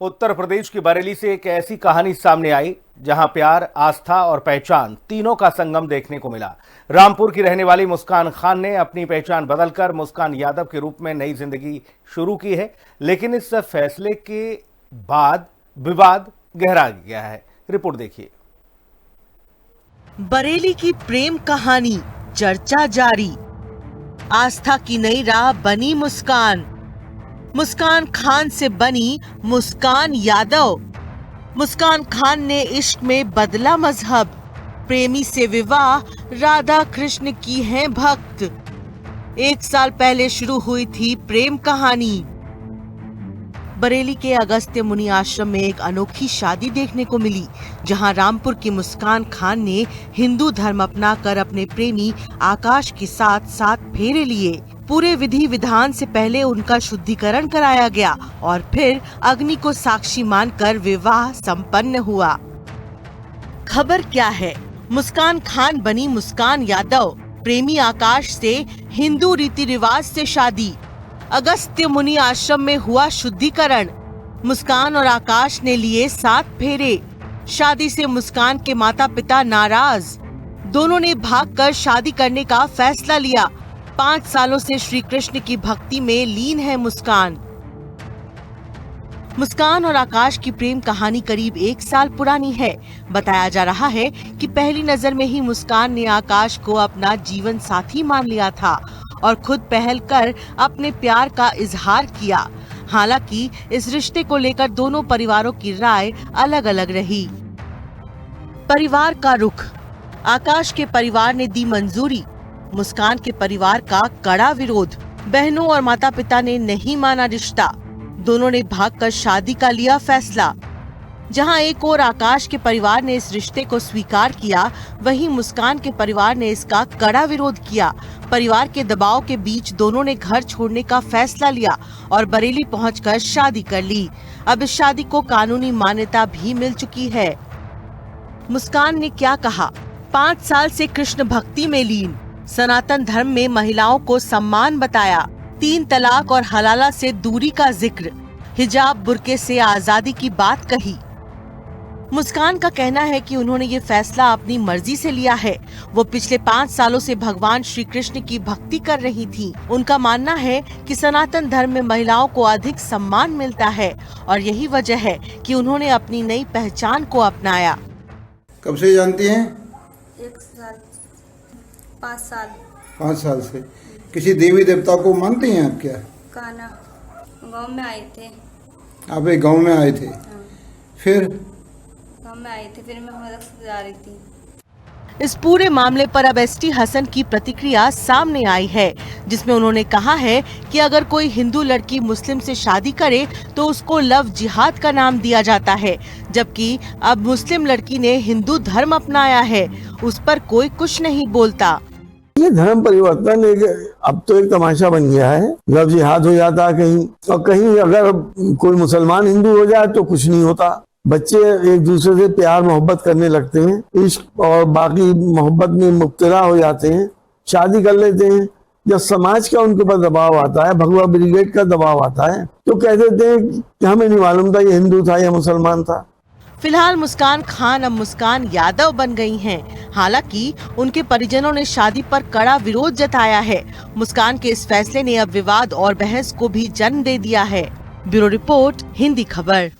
उत्तर प्रदेश की बरेली से एक ऐसी कहानी सामने आई जहां प्यार, आस्था और पहचान तीनों का संगम देखने को मिला। रामपुर की रहने वाली मुस्कान खान ने अपनी पहचान बदलकर मुस्कान यादव के रूप में नई जिंदगी शुरू की है, लेकिन इस फैसले के बाद विवाद गहरा गया है। रिपोर्ट देखिए। बरेली की प्रेम कहानी, चर्चा जारी। आस्था की नई राह बनी मुस्कान। मुस्कान खान से बनी मुस्कान यादव। मुस्कान खान ने इश्क में बदला मजहब। प्रेमी से विवाह, राधा कृष्ण की हैं भक्त। 1 साल पहले शुरू हुई थी प्रेम कहानी। बरेली के अगस्त्य मुनि आश्रम में एक अनोखी शादी देखने को मिली, जहां रामपुर की मुस्कान खान ने हिंदू धर्म अपनाकर अपने प्रेमी आकाश के साथ 7 फेरे लिए। पूरे विधि विधान से पहले उनका शुद्धिकरण कराया गया और फिर अग्नि को साक्षी मानकर विवाह संपन्न हुआ। खबर क्या है? मुस्कान खान बनी मुस्कान यादव। प्रेमी आकाश से हिंदू रीति रिवाज से शादी। अगस्त्य मुनि आश्रम में हुआ शुद्धिकरण। मुस्कान और आकाश ने लिए 7 फेरे। शादी से मुस्कान के माता पिता नाराज। दोनों ने भागकर शादी करने का फैसला लिया। 5 सालों से श्री कृष्ण की भक्ति में लीन है मुस्कान। मुस्कान और आकाश की प्रेम कहानी करीब 1 साल पुरानी है। बताया जा रहा है कि पहली नजर में ही मुस्कान ने आकाश को अपना जीवन साथी मान लिया था और खुद पहल कर अपने प्यार का इजहार किया। हालांकि इस रिश्ते को लेकर दोनों परिवारों की राय अलग अलग रही। परिवार का रुख। आकाश के परिवार ने दी मंजूरी। मुस्कान के परिवार का कड़ा विरोध। बहनों और माता पिता ने नहीं माना रिश्ता। दोनों ने भागकर शादी का लिया फैसला। जहां एक और आकाश के परिवार ने इस रिश्ते को स्वीकार किया, वहीं मुस्कान के परिवार ने इसका कड़ा विरोध किया। परिवार के दबाव के बीच दोनों ने घर छोड़ने का फैसला लिया और बरेली पहुंचकर शादी कर ली। अब इस शादी को कानूनी मान्यता भी मिल चुकी है। मुस्कान ने क्या कहा? 5 साल से कृष्ण भक्ति में लीन। सनातन धर्म में महिलाओं को सम्मान बताया। 3 तलाक और हलाला से दूरी का जिक्र। हिजाब, बुर्के से आजादी की बात कही। मुस्कान का कहना है कि उन्होंने ये फैसला अपनी मर्जी से लिया है। वो पिछले 5 सालों से भगवान श्री कृष्ण की भक्ति कर रही थी। उनका मानना है कि सनातन धर्म में महिलाओं को अधिक सम्मान मिलता है और यही वजह है कि उन्होंने अपनी नई पहचान को अपनाया। कब से जानती हैं? 1 साल 5 साल 5 साल से। किसी देवी देवता को मानते हैं आप क्या? काना गांव में आए थे। आप एक गांव में आए थे? हाँ। फिर गांव में आए थे, फिर मैं हरख जा रही थी। इस पूरे मामले पर अब एसटी हसन की प्रतिक्रिया सामने आई है, जिसमें उन्होंने कहा है कि अगर कोई हिंदू लड़की मुस्लिम से शादी करे तो उसको लव जिहाद का नाम दिया जाता है, जबकि अब मुस्लिम लड़की ने हिंदू धर्म अपनाया है, उस पर कोई कुछ नहीं बोलता। ये धर्म परिवर्तन अब तो एक तमाशा बन गया है। लव जिहाद हो जाता कहीं, और कहीं अगर कोई मुसलमान हिंदू हो जाए तो कुछ नहीं होता। बच्चे एक दूसरे से प्यार मोहब्बत करने लगते हैं, इश्क और बाकी मोहब्बत में मुब्तला हो जाते हैं, शादी कर लेते हैं। जब समाज का उनके ऊपर दबाव आता है, भगवा ब्रिगेड का दबाव आता है, तो कह देते हैं कि हमें नहीं मालूम था ये हिंदू था या मुसलमान था। फिलहाल मुस्कान खान अब मुस्कान यादव बन गई हैं। हालांकि उनके परिजनों ने शादी पर कड़ा विरोध जताया है। मुस्कान के इस फैसले ने अब विवाद और बहस को भी जन्म दे दिया है। ब्यूरो रिपोर्ट, हिंदी खबर।